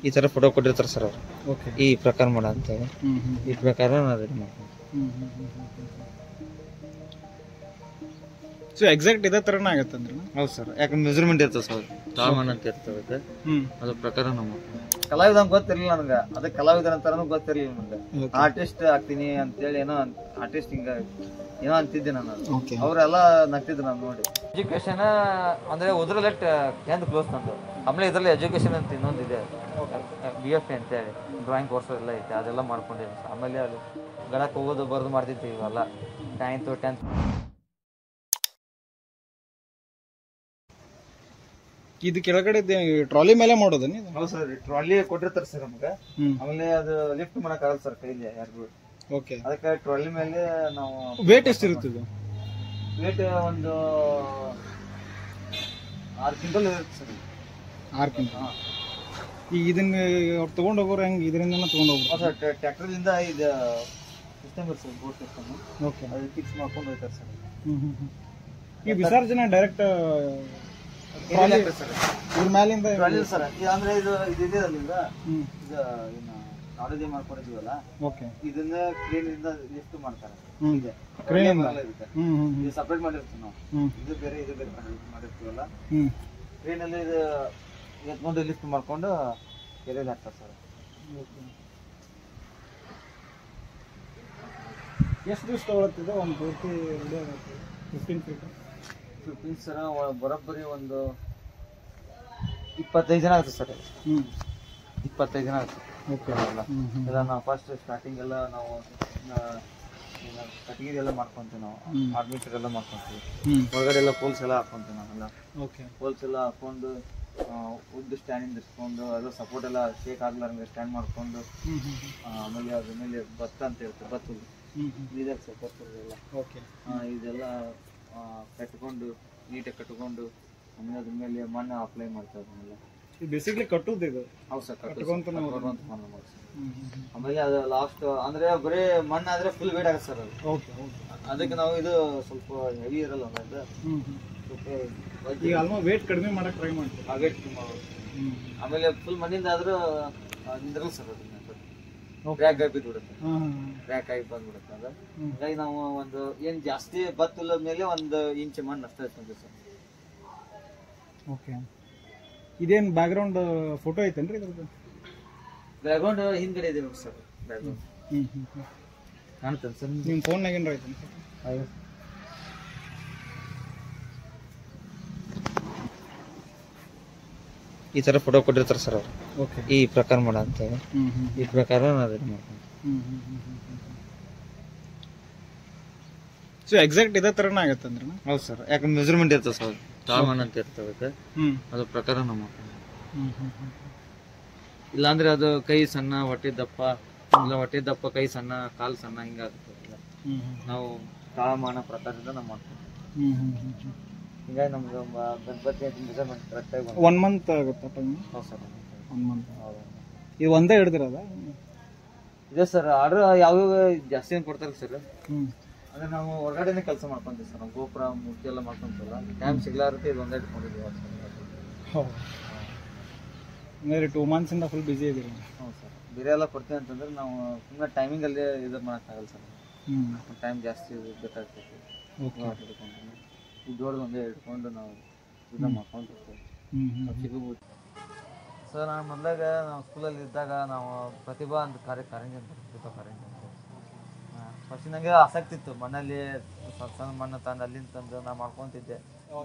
ಈ ತರ ಫೋಟೋ ಕೊಟ್ಟಿರ್ತಾರೆ ಸರ್ ಅವ್ರು. ಓಕೆ. ಈ ಪ್ರಕಾರ ಮಾಡ ಅಂತ ಹೇಳಿ ಈ ಪ್ರಕಾರ ನಾನು ರೆಡಿ ಮಾಡ್ತೀನಿ. ಸೊ ಎಕ್ಸಾಕ್ಟ್ ಇದೇ ತರನೇ ಆಗತ್ತಂದ್ರೆ? ಹೌದು ಸರ್, ಯಾಕಂದ್ರೆ ಮೆಜರ್ಮೆಂಟ್ ಇರ್ತದೆ ಸರ್, ತಾಳ್ಮನ್ ಅಂತ ಇರ್ತದೆ, ಅದ್ರ ಪ್ರಕಾರ ನಮ್ಮ ಕಲಾವಿದ ಗೊತ್ತಿರ್ಲಿಲ್ಲ ನನಗೆ, ಅದಕ್ಕೆ ಕಲಾವಿದರ ಅಂತಾನು ಗೊತ್ತಿರ್ಲಿಲ್ಲ ನನಗೆ. ಆರ್ಟಿಸ್ಟ್ ಆಗ್ತೀನಿ ಅಂತೇಳಿ ಏನೋ ಆರ್ಟಿಸ್ಟ್ ಹಿಂಗ ಏನೋ ಅಂತಿದ್ದೆ ನಾನು. ಅವರೆಲ್ಲ ನಗ್ತಿದ್ರು ನಾನು ನೋಡಿ. ಎಜುಕೇಶನ್ ಅಂದ್ರೆ ಉದ್ರಲ್ಲ 10th ಕ್ಲೋಸ್ ನಂದು. ಆಮೇಲೆ ಇದರಲ್ಲಿ ಎಜುಕೇಶನ್ ಅಂತ ಇನ್ನೊಂದಿದೆ, BFA ಅಂತೇಳಿ ಡ್ರಾಯಿಂಗ್ ಕೋರ್ಸ್ ಎಲ್ಲ ಐತೆ, ಅದೆಲ್ಲ ಮಾಡ್ಕೊಂಡಿದ್ದೆ. ಆಮೇಲೆ ಅದು ಗಡಕ್ಕೆ ಹೋಗೋದು ಬರೋದು ಮಾಡ್ತಿದ್ವಿ ಇವೆಲ್ಲ 9th 10th. ಇದು ಕೆಳಗಡೆ ಟ್ರಾಲಿ ಮೇಲೆ ಮಾಡೋದು? ಹೌದು ಸರ್, ಟ್ರಾಲಿ ಕೊಟ್ಟಿರ್ತಾರೆ ಸರ್ ನಮ್ಗೆ. ಆಮೇಲೆ ಅದು ಲಿಫ್ಟ್ ಮಾಡಕ್ ಆಗಲ್ಲ ಸರ್ ಕೈಲಿ ಯಾರಿಗೂ. ಓಕೆ. ಅದಕ್ಕೆ ಟ್ರಾಲಿ ಮೇಲೆ ನಾವು ವೇಟ್ ಎಷ್ಟಿರುತ್ತೆ ಇದು? ವೇಟ್ ಒಂದು 6 ಕ್ವಿಂಟಲ್ ಇರುತ್ತೆ ಸರ್. 6 ಕ್ವಿಂಟಲ್. ಈಗ ಇದನ್ನ ತಗೊಂಡು ಹೋಗೋರು ಹೆಂಗೆ? ಇದರಿಂದ ತಗೊಂಡು ಹೋಗ್ಬೋದು ಸರ್, ಟ್ರ್ಯಾಕ್ಟರ್ಲಿಂದ ಇದು ಸಿಸ್ಟಮ್ ಇರುತ್ತೆ ಸರ್, ಬೋಟ್ ಸಿಸ್ಟಮ್. ಓಕೆ. ಅದು ಫಿಕ್ಸ್ ಮಾಡ್ಕೊಂಡು ಹೋಗ್ತಾರೆ ಸರ್. ಈ ವಿಸರ್ಜನೆ ಡೈರೆಕ್ಟ್ ಇದ್ರ ಮೇಲಿಂದ ಸರ್, ಅಂದ್ರೆ ಇದು ಇದೆಯಲ್ಲ, ಇದು ಏನು ನಾಲೆಜ್ ಮಾಡ್ಕೊಂಡಿದೀವಲ್ಲ, ಇದನ್ನ ಕ್ರೇನ್ ಇಂದ ಲಿಫ್ಟ್ ಮಾಡ್ತಾರೆ. ಇದು ಸಪರೇಟ್ ಮಾಡಿರ್ತೀವಿ ನಾವು, ಇದು ಬೇರೆ ಇದು ಬೇರೆ ಮಾಡಿರ್ತೀವಲ್ಲ, ಕ್ರೇನ್ ಅಲ್ಲಿ ಇದು ಎತ್ಕೊಂಡು ಲಿಫ್ಟ್ ಮಾಡ್ಕೊಂಡು ಕೆರೆಯಲ್ಲಿ ಹಾಕ್ತಾರೆ ಸರ್. ಎಷ್ಟು ದಿವಸ ತಗೊಳತ್ತಿದೆ ಒಂದು ಪೂರ್ತಿ? 15 ಫೀಟ್ 15 ಸರ್, ಬರೋಬ್ಬರಿ ಒಂದು 25 ಜನ ಆಗುತ್ತೆ ಸರ್. 25 ಜನ ಆಗುತ್ತೆ. ಎಲ್ಲ ನಾವು ಫಸ್ಟ್ ಸ್ಟಾರ್ಟಿಂಗ್ ಎಲ್ಲ ನಾವು ಕಟ್ಟಿಗೆ ಎಲ್ಲ ಮಾಡ್ಕೊಂತೀವಿ, ನಾವು ಆರ್ಮಿಟರ್ ಎಲ್ಲ ಮಾಡ್ಕೊಂತೀವಿ, ಹೊರಗಡೆ ಎಲ್ಲ ಪೋಲ್ಸ್ ಎಲ್ಲ ಹಾಕೊಂತೀವಿ ನಾವೆಲ್ಲ. ಪೋಲ್ಸ್ ಎಲ್ಲ ಹಾಕೊಂಡು ಉದ್ದ ಸ್ಟ್ಯಾಂಡಿಂದ ಇಸ್ಕೊಂಡು ಅದು ಸಪೋರ್ಟ್ ಎಲ್ಲ ಶೇಕ್ ಆಗ್ಲಾರಂಗೆ ಸ್ಟ್ಯಾಂಡ್ ಮಾಡ್ಕೊಂಡು, ಆಮೇಲೆ ಅದ್ರ ಮೇಲೆ ಭತ್ತ ಅಂತ ಇರುತ್ತೆ, ಭತ್ತದ ಬೀದರ್ ಸರ್, ಭತ್ತದೆಲ್ಲ ಇದೆಲ್ಲ ಕಟ್ಕೊಂಡು ನೀಟಾಗಿ ಕಟ್ಕೊಂಡು, ಆಮೇಲೆ ಅದ್ರ ಮೇಲೆ ಮಣ್ಣು ಅಪ್ಲೈ ಮಾಡ್ತಾರೆ ಅದನ್ನೆಲ್ಲ. ಬೇಸಿಕ್ಲಿ ಕಟ್ಟುದು ಇದು? ಹೌದು ಸರ್, ಆಮೇಲೆ ಅದು ಲಾಸ್ಟ್ ಅಂದ್ರೆ ಬರೀ ಮಣ್ಣು ಆದ್ರೆ ಫುಲ್ ವೇಟ್ ಆಗುತ್ತೆ ಸರ್ ಅದು. ಅದಕ್ಕೆ ನಾವು ಇದು ಸ್ವಲ್ಪ ಹೆವಿ ಇರಲ್ಲ ಅದು, ಈಗ ಆಲ್ಮೋಸ್ಟ್ ವೇಟ್ ಕಡಿಮೆ ಮಾಡಕ್ ಟ್ರೈ ಮಾಡ್ತೀವಿ. ವೇಟ್ ಆಮೇಲೆ ಫುಲ್ ಮಣ್ಣಿಂದ ಆದ್ರೂ ನಿಂದ್ರಲ್ಲ ಸರ್, ಅದನ್ನ ಕ್ರ್ಯಾಕ್ ಆಗಿ ಬಿದ್ಬಿಡುತ್ತೆ, ಕ್ರ್ಯಾಕ್ ಆಗಿ ಬಂದ್ಬಿಡುತ್ತೆ ಅದು. ಹಾಗಾಗಿ ನಾವು ಒಂದು ಏನ್ ಜಾಸ್ತಿ ಭತ್ತದ ಮೇಲೆ 1 ಇಂಚ್ ಮಣ್ಣು ಅಷ್ಟೇ ಇರ್ತದೆ ಸರ್. ಓಕೆ. ಇದೇನು ಬ್ಯಾಕ್ಗ್ರೌಂಡ್ ಫೋಟೋ ಐತೇನ್ರಿ ಇದ್ರದ್ದು? ಬ್ಯಾಕ್ಗ್ರೌಂಡ್ ಹಿಂದ್ಗಡೆ ಇದೆ ನೋಡಿ ಸರ್, ಬ್ಯಾಕ್ಗ್ರೌಂಡ್ ಕಾಣ್ತದೆ ಸರ್. ನಿಮ್ಮ ಫೋನ್ನಾಗ ಏನಾರ ಐತೆ? ಈ ತರ ಫೋಟೋ ಕೊಟ್ಟಿರ್ತಾರೆ ಸರ್ ಅವ್ರು. ಓಕೆ. ಈ ಪ್ರಕಾರ ಮಾಡ ಅಂತ ಹೇಳಿ ಈ ಪ್ರಕಾರ ನಾನು ರೆಡಿ ಮಾಡ್ತೀನಿ. ಸೊ ಎಕ್ಸಾಕ್ಟ್ ಇದೇ ತರನೇ ಆಗತ್ತಂದ್ರೆ? ಹೌದು ಸರ್, ಯಾಕಂದ್ರೆ ಮೆಜರ್ಮೆಂಟ್ ಇರ್ತದೆ ಸರ್, ತಾಳ್ಮನ್ ಅಂತ ಇರ್ತದೆ, ಅದ್ರ ಪ್ರಕಾರ ನಾವು ಮಾಡ್ತೀವಿ. ಇಲ್ಲಾಂದ್ರೆ ಅದು ಕೈ ಸಣ್ಣ, ಹೊಟ್ಟೆ ದಪ್ಪ, ಇಲ್ಲ ಹೊಟ್ಟೆ ದಪ್ಪ ಕೈ ಸಣ್ಣ, ಕಾಲು ಸಣ್ಣ ಹಿಂಗಾಗುತ್ತೆ. ನಾವು ತಾಳಮಾನ ಪ್ರಕಾರದಿಂದ ನಾವು ಮಾಡ್ತೀವಿ. ಹಿಂಗಾಗಿ ನಮ್ಗೆ ಗಣಪತಿ ಮೆಜರ್ಮೆಂಟ್ ಕರೆಕ್ಟ್ ಆಗಿ 1 ಮಂತ್ ಆಗುತ್ತೆ ಟೈಮ್? ಹೌದು ಸರ್, 1 ಮಂತ್. ಇದು ಒಂದೇ ಹಿಡಿದಿರೋದ? ಇದೆ ಸರ್, ಆರ್ಡರ್ ಯಾವ್ಯಾವ ಜಾಸ್ತಿ ಏನು ಕೊಡ್ತಾರೆ ಸರ್, ಅಂದ್ರೆ ನಾವು ಹೊರಗಡೆನೆ ಕೆಲಸ ಮಾಡ್ಕೊಂತೀವಿ ಸರ್. ನಾವು ಗೋಪುರ ಮೂರ್ತಿ ಎಲ್ಲ ಮಾಡ್ಕೊಂತೀವಲ್ಲ, ಟೈಮ್ ಸಿಗ್ಲಾರುತ್ತೆ, ಇದು ಒಂದೇ ಇಟ್ಕೊಂಡಿದ್ದೀವಿ. ಹಂಗಾದ್ರೆ 2 ಮಂತ್ಸ್ ಇಂದ ಫುಲ್ ಬಿಸಿ ಇದೀರಿ? ಹೌದು ಸರ್, ಬೇರೆ ಎಲ್ಲ ಕೊಡ್ತೀವಿ ಅಂತಂದ್ರೆ ನಾವು ಸುಮ್ಮನೆ ಟೈಮಿಂಗಲ್ಲಿ ಇದು ಮಾಡೋಕ್ಕಾಗಲ್ಲ ಸರ್, ಟೈಮ್ ಜಾಸ್ತಿ ಬೇಕಾಗ್ತೈತಿ. ಇದು ದೊಡ್ಡದು ಒಂದೇ ಇಟ್ಕೊಂಡು ನಾವು ಇದನ್ನ ಮಾಡ್ಕೊಂಡಿರ್ತೇವೆ, ಸಿಗಬಹುದು ಸರ್. ನಾನು ಮೊದಲಾಗ ನಾವು ಸ್ಕೂಲಲ್ಲಿ ಇದ್ದಾಗ ನಾವು ಪ್ರತಿಭಾ ಅಂತ ಕಾರಂಜಿ ಅಂತ, ಪ್ರತಿಭಾ ಕಾರಂಜಿ ಅಂತ ಫಸ್ಟ್ ನನಗೆ ಆಸಕ್ತಿ ಇತ್ತು. ಮಣ್ಣಲ್ಲಿ ಸಣ್ಣ ಮಣ್ಣು ತಂದು ಅಲ್ಲಿಂದ ತಂದು ನಾನು ಮಾಡ್ಕೊತಿದ್ದೆ.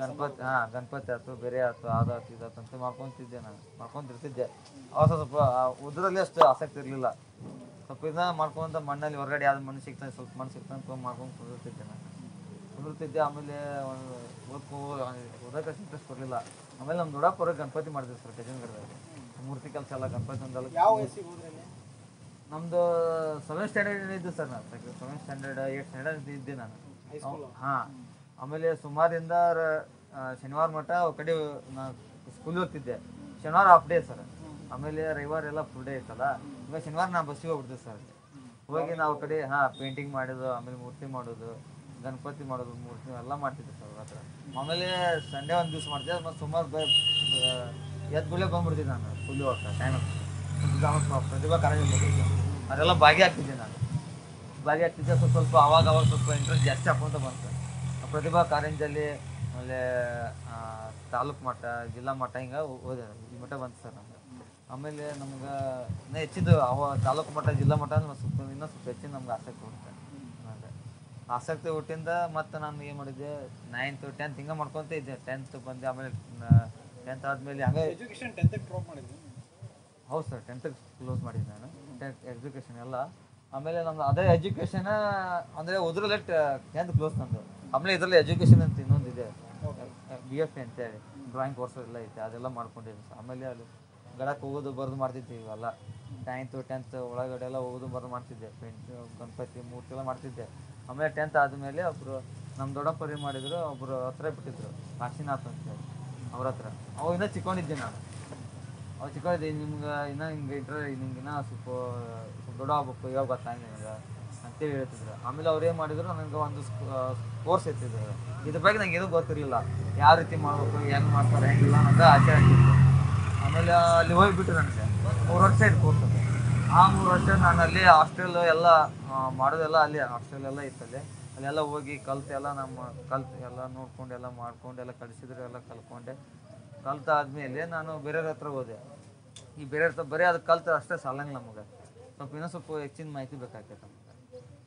ಗಣಪತಿ ಆಯ್ತು, ಬೇರೆ ಆಯ್ತು, ಅದಾಯ್ತು ಇದಾಯ್ತು ಅಂತ ಮಾಡ್ಕೊತಿದ್ದೆ, ನಾನು ಮಾಡ್ಕೊತಿರ್ತಿದ್ದೆ. ಅವಾಗ ಸ್ವಲ್ಪ ಉದ್ರಲ್ಲಿ ಅಷ್ಟು ಆಸಕ್ತಿ ಇರಲಿಲ್ಲ. ಸ್ವಲ್ಪ ಇದನ್ನ ಮಾಡ್ಕೊಂತ ಮಣ್ಣಲ್ಲಿ ಹೊರಗಡೆ ಯಾವ್ದು ಮಣ್ಣು ಸಿಗ್ತಾನೆ, ಸ್ವಲ್ಪ ಮಣ್ಣು ಸಿಗ್ತಾನೆ ಮಾಡ್ಕೊಂಡು ಕುದುರ್ತಿದ್ದೆ ನಾನು. ಆಮೇಲೆ ಓದಕ್ಕೆ ಇಂಟ್ರೆಸ್ಟ್ ಬರಲಿಲ್ಲ. ಆಮೇಲೆ ನಮ್ಮ ದೊಡ್ಡಪ್ಪ ಗಣಪತಿ ಮಾಡಿದ್ವಿ ಸರ್ ಗಜೇಂದ್ರದಾಗ, ಮೂರ್ತಿ ಕೆಲಸ ಎಲ್ಲ ಗಣಪತಿ ಒಂದಲ್ಲ. ನಮ್ದು 7th ಸ್ಟ್ಯಾಂಡರ್ಡ್ ಇದ್ದು ಸರ್, ನಾನು 7th ಸ್ಟ್ಯಾಂಡರ್ಡ್ 8th ಸ್ಟ್ಯಾಂಡರ್ಡ್ ಇದ್ದೆ ನಾನು. ಆಮೇಲೆ ಸುಮಾರಿಂದ ಶನಿವಾರ ಮಟ್ಟ ಕಡೆ ನಾನು ಸ್ಕೂಲಿಗೆ ಹೋಗ್ತಿದ್ದೆ. ಶನಿವಾರ ಹಾಫ್ ಡೇ ಸರ್, ಆಮೇಲೆ ರವಿವಾರ ಎಲ್ಲ ಫುಲ್ ಡೇ ಇತ್ತಲ್ಲ. ಇವಾಗ ಶನಿವಾರ ನಾನು ಬಸ್ಸಿಗೆ ಹೋಗ್ಬಿಡ್ತೀವಿ ಸರ್. ಹೋಗಿ ನಾವು ಕಡೆ ಪೇಂಟಿಂಗ್ ಮಾಡೋದು, ಆಮೇಲೆ ಮೂರ್ತಿ ಮಾಡೋದು, ಗಣಪತಿ ಮಾಡೋದು, ಮೂರ್ತಿ ಎಲ್ಲ ಮಾಡ್ತಿದ್ದೆ ಸರ್ ಹತ್ರ. ಆಮೇಲೆ ಸಂಡೇ ಒಂದು ದಿವ್ಸ ಮಾಡ್ತಿದ್ದೆ, ಮತ್ತು ಸುಮಾರು ಎದ್ದು ಗುಳೆ ಬಂದ್ಬಿಡ್ತಿದ್ದೆ ನಾನು ಸ್ಕೂಲಿಗೆ ಹೋಗ್ತಾ ಟೈಮ್. ಪ್ರತಿಭಾ ಕಾರಂಜಿ ಅದೆಲ್ಲ ಭಾಗಿಯಾಗ್ತಿದ್ದೆ ನಾನು. ಭಾಗಿಯಾಗ್ತಿದ್ದೆ ಸ್ವಲ್ಪ ಅವಾಗ ಸ್ವಲ್ಪ ಇಂಟ್ರೆಸ್ಟ್ ಜಾಸ್ತಿ ಹಾಕೊಂತ ಬಂತು. ಪ್ರತಿಭಾ ಕಾರಂಜಿಯಲ್ಲಿ ಆಮೇಲೆ ತಾಲೂಕು ಮಟ್ಟ, ಜಿಲ್ಲಾ ಮಟ್ಟ ಹಿಂಗೆ ಹೋದೆ. ಈ ಮಟ್ಟ ಬಂತು ಸರ್ ನಮ್ಗೆ. ಆಮೇಲೆ ನಮ್ಗೆ ಇನ್ನೂ ಹೆಚ್ಚಿದ್ದು ತಾಲೂಕು ಮಟ್ಟ, ಜಿಲ್ಲಾ ಮಟ್ಟ ಇನ್ನೂ ಸ್ವಲ್ಪ ಹೆಚ್ಚಿನ ನಮ್ಗೆ ಆಸಕ್ತಿ ಹುಟ್ಟುತ್ತೆ. ಆಸಕ್ತಿ ಹುಟ್ಟಿಂದ ಮತ್ತು ನಾನು ಏನು ಮಾಡಿದ್ದೆ, 9th 10th ಹಿಂಗೆ ಮಾಡ್ಕೊತ ಇದ್ದೆ. 10th ಬಂದೆ. ಆಮೇಲೆ 10th ಆದಮೇಲೆ ಹಂಗೆ ಎಜುಕೇಷನ್ 10th ಡ್ರಾಪ್ ಮಾಡಿದ್ವಿ. ಹೌದು ಸರ್, 10th ಕ್ಲೋಸ್ ಮಾಡಿದ್ದೆ ನಾನು. ಎಜುಕೇಷನ್ ಎಲ್ಲ ಆಮೇಲೆ ನಮ್ದು ಅದೇ ಎಜುಕೇಷನ್ ಅಂದರೆ ಓದ್ರಲ್ಲೇ 10th ಕ್ಲೋಸ್ ನಂದು. ಆಮೇಲೆ ಇದರಲ್ಲಿ ಎಜುಕೇಷನ್ ಅಂತ ಇನ್ನೊಂದಿದೆ, BFA ಅಂತೇಳಿ ಡ್ರಾಯಿಂಗ್ ಕೋರ್ಸ್ ಎಲ್ಲ ಐತೆ, ಅದೆಲ್ಲ ಮಾಡ್ಕೊಂಡಿದ್ದೆ ಸರ್. ಆಮೇಲೆ ಅಲ್ಲಿ ಗಡಕ್ಕೆ ಹೋಗೋದು ಬರೋದು ಮಾಡ್ತಿದ್ದೆ. ಇವೆಲ್ಲ 9th 10th ಒಳಗಡೆ ಎಲ್ಲ ಹೋಗೋದು ಬರೋದು ಮಾಡ್ತಿದ್ದೆ. ಗಣಪತಿ ಮೂರ್ತಿ ಎಲ್ಲ ಮಾಡ್ತಿದ್ದೆ. ಆಮೇಲೆ 10th ಆದಮೇಲೆ ಒಬ್ಬರು ನಮ್ಮ ದೊಡ್ಡಪ್ಪರು ಏನು ಮಾಡಿದ್ರು, ಒಬ್ಬರು ಹತ್ರ ಬಿಟ್ಟಿದ್ರು, ಕಾಶಿನಾಥ್ ಅಂತೇಳಿ. ಅವ್ರ ಹತ್ರ ಅವಾಗ ಇನ್ನೂ ಚಿಕ್ಕೊಂಡಿದ್ದೆ ನಾನು. ಅವ್ರು ಚಿಕ್ಕೊಂಡಿದ್ದೆ, ನಿಮ್ಗೆ ಇನ್ನೂ ಹಿಂಗೆ ಇಟ್ಟರೆ ನಿಮ್ಗೆ ಇನ್ನೂ ಸ್ವಲ್ಪ ದೊಡ್ಡ ಆಗ್ಬೇಕು, ಇವಾಗ ಗೊತ್ತಾಗ ನಿಮ್ಗೆ ಅಂತೇಳಿ ಹೇಳ್ತಿದ್ರು. ಆಮೇಲೆ ಅವ್ರು ಏನು ಮಾಡಿದ್ರು, ನನಗೆ ಒಂದು ಕೋರ್ಸ್ ಇರ್ತಿದ್ರು. ಇದ್ರ ಬಗ್ಗೆ ನಂಗೆ ಏನೂ ಗೊತ್ತಿರಲಿಲ್ಲ, ಯಾವ ರೀತಿ ಮಾಡಬೇಕು, ಹೆಂಗೆ ಮಾಡ್ತಾರೆ, ಹೆಂಗಿಲ್ಲ ಅಂತ ಆಸೆ ಆಗಿತ್ತು. ಆಮೇಲೆ ಅಲ್ಲಿ ಹೋಗಿಬಿಟ್ಟು ನನಗೆ 3 ವರ್ಷ ಇತ್ತು ಕೋರ್ಸ್. ಆ 3 ವರ್ಷ ನಾನು ಅಲ್ಲಿ ಹಾಸ್ಟೆಲ್ ಎಲ್ಲ ಮಾಡೋದೆಲ್ಲ ಅಲ್ಲಿ ಹಾಸ್ಟೆಲ್ ಎಲ್ಲ ಇತ್ತಲ್ಲಿ. ಅಲ್ಲೆಲ್ಲ ಹೋಗಿ ಕಲ್ತು ಎಲ್ಲ ಎಲ್ಲ ನೋಡ್ಕೊಂಡು ಎಲ್ಲ ಮಾಡ್ಕೊಂಡು ಎಲ್ಲ ಕಲಿಸಿದ್ರು, ಎಲ್ಲ ಕಲ್ತಾದ್ಮೇಲೆ ನಾನು ಬೇರೆಯವ್ರ ಹತ್ರ ಹೋದೆ. ಈ ಬೇರೆಯವ್ರ ಹತ್ರ ಬರೀ ಅದು ಕಲ್ತು ಅಷ್ಟೇ ಸಾಲಂಗಿಲ್ಲ ನಮಗೆ, ಸ್ವಲ್ಪ ಇನ್ನೂ ಸ್ವಲ್ಪ ಹೆಚ್ಚಿನ ಮಾಹಿತಿ ಬೇಕಾಗ್ತೈತೆ ನಮಗೆ.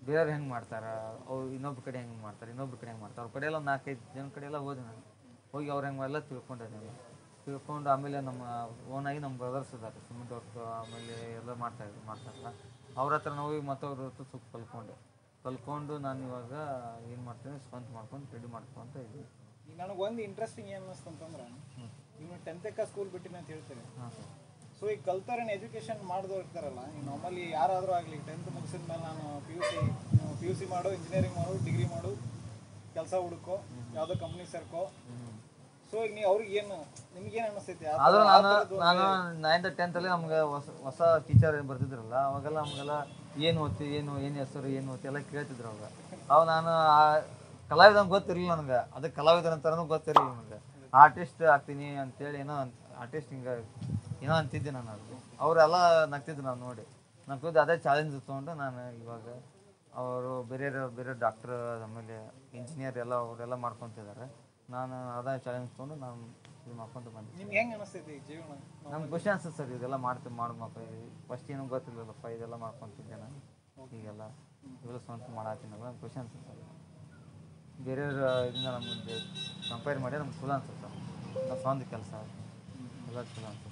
ಬೇರೆಯವ್ರು ಹೆಂಗೆ ಮಾಡ್ತಾರೆ, ಅವ್ರು ಇನ್ನೊಬ್ರ ಕಡೆ ಹೆಂಗೆ ಮಾಡ್ತಾರೆ, ಅವ್ರ ಕಡೆ ಎಲ್ಲ 4-5 ಜನ ಕಡೆ ಎಲ್ಲ ಹೋದೆ ನಾನು. ಹೋಗಿ ಅವ್ರು ಹೆಂಗೆ ಎಲ್ಲ ತಿಳ್ಕೊಂಡು ಆಮೇಲೆ ನಮ್ಮ ಓನಾಗಿ ನಮ್ಮ ಬ್ರದರ್ಸ್ ಇದ್ದಾರೆ, ಸಿಮೆಂಟ್ ವರ್ಕ್ ಆಮೇಲೆ ಎಲ್ಲ ಮಾಡ್ತಾರಲ್ಲ, ಅವ್ರ ಹತ್ರ ನಾವು ಹೋಗಿ ಮತ್ತವ್ರ ಹತ್ರ ಸ್ವಲ್ಪ ಕಲ್ಕೊಂಡು ನಾನು ಇವಾಗ ಏನು ಮಾಡ್ತೀನಿ, ಸ್ವಂತ ಮಾಡ್ಕೊಂಡು ರೆಡಿ ಮಾಡ್ಕೊಂತ ಇದ್ದೀನಿ. ಈಗ ನನಗೆ ಒಂದು ಇಂಟ್ರೆಸ್ಟಿಂಗ್ ಏನು ಅನ್ನಿಸ್ತು ಅಂತಂದ್ರೆ, ಇನ್ನು 10th ಸ್ಕೂಲ್ ಬಿಟ್ಟಿನಿ ಅಂತ ಹೇಳ್ತೀನಿ. ಸೊ ಈಗ ಕಲ್ತಾರೇನು ಎಜುಕೇಷನ್ ಮಾಡಿದವ್ರು ಇರ್ತಾರಲ್ಲ, ಈಗ ನಾರ್ಮಲಿ ಯಾರಾದರೂ ಆಗಲಿ 10th ಮುಗಿಸಿದ ಮೇಲೆ ನಾನು ಪಿ ಯು ಸಿ ಮಾಡು, ಇಂಜಿನಿಯರಿಂಗ್ ಮಾಡು, ಡಿಗ್ರಿ ಮಾಡು, ಕೆಲಸ ಹುಡುಕೋ, ಯಾವುದೋ ಕಂಪ್ನಿ ಸೇರ್ಕೋ. ಸೊ ಈಗ ನೀವು ಅವ್ರಿಗೆ ನಿಮ್ಗೇನು ಅನ್ನಿಸ್ತೈತಿ? ಆದರೂ ನಾನು 9th 10th ನಮ್ಗೆ ಹೊಸ ಟೀಚರ್ ಬರ್ತಿದ್ರಲ್ಲ, ಅವಾಗೆಲ್ಲ ನಮಗೆಲ್ಲ ಏನು ಓದ್ತಿ, ಏನು ಹೆಸರು, ಏನು ಓದ್ತಿ ಎಲ್ಲ ಕೇಳ್ತಿದ್ರು. ಅವಾಗ ನಾನು ಕಲಾವಿದ ಅಂತ ಗೊತ್ತಿರಲಿಲ್ಲ ನನಗೆ, ಅದಕ್ಕೆ ಕಲಾವಿದರ ಅಂತಾರನೂ ಗೊತ್ತಿರಲಿಲ್ಲ ನನಗೆ. ಆರ್ಟಿಸ್ಟ್ ಆಗ್ತೀನಿ ಅಂತೇಳಿ ಆರ್ಟಿಸ್ಟ್ ಹಿಂಗೆ ಏನೋ ಅಂತಿದ್ದೆ ನಾನು. ಅದು ಅವರೆಲ್ಲ ನಗ್ತಿದ್ರು ನಾನು ನೋಡಿ, ನಗ್ತಿದ್ದು ಅದೇ ಚಾಲೆಂಜ್ ತೊಗೊಂಡು ನಾನು ಇವಾಗ ಅವರು ಬೇರೆ ಡಾಕ್ಟ್ರ್ ಆಮೇಲೆ ಇಂಜಿನಿಯರ್ ಎಲ್ಲ ಅವರೆಲ್ಲ ಮಾಡ್ಕೊತಿದ್ದಾರೆ. ನಾನು ಅದೇ ಚಾಲೆಂಜ್ ತೊಗೊಂಡು ನಾನು ಇದು ಮಾಡ್ಕೊತ ಬಂದೆ. ನಿಮ್ಗೆ ಹೆಂಗೆ ಅನಿಸ್ತೈತಿ ಜೀವನ? ನಮ್ಗೆ ಖುಷಿ ಅನ್ಸುತ್ತೆ ಸರ್, ಇದೆಲ್ಲ ಮಾಡ್ಬೇಕು. ಫಸ್ಟ್ ಏನೂ ಗೊತ್ತಿರಲಿಲ್ಲಪ್ಪ, ಇದೆಲ್ಲ ಮಾಡ್ಕೊತಿದ್ದೆ ನಾನು. ಈಗೆಲ್ಲ ಇವೆಲ್ಲ ಸ್ವಂತ ಮಾಡತ್ತೀನಲ್ಲ, ನಮ್ಗೆ ಖುಷಿ ಅನ್ಸುತ್ತೆ ಸರ್. ಬೇರೆಯವ್ರ ಇದನ್ನ ನಮಗೆ ಕಂಪೇರ್ ಮಾಡಿ ನಮ್ಗೆ ಚಲೋ ಅನ್ಸುತ್ತೆ ಸರ್. ನಾವು ಸ್ವಂತ ಕೆಲಸ ಎಲ್ಲ ಚಲೋ ಅನ್ಸುತ್ತೆ.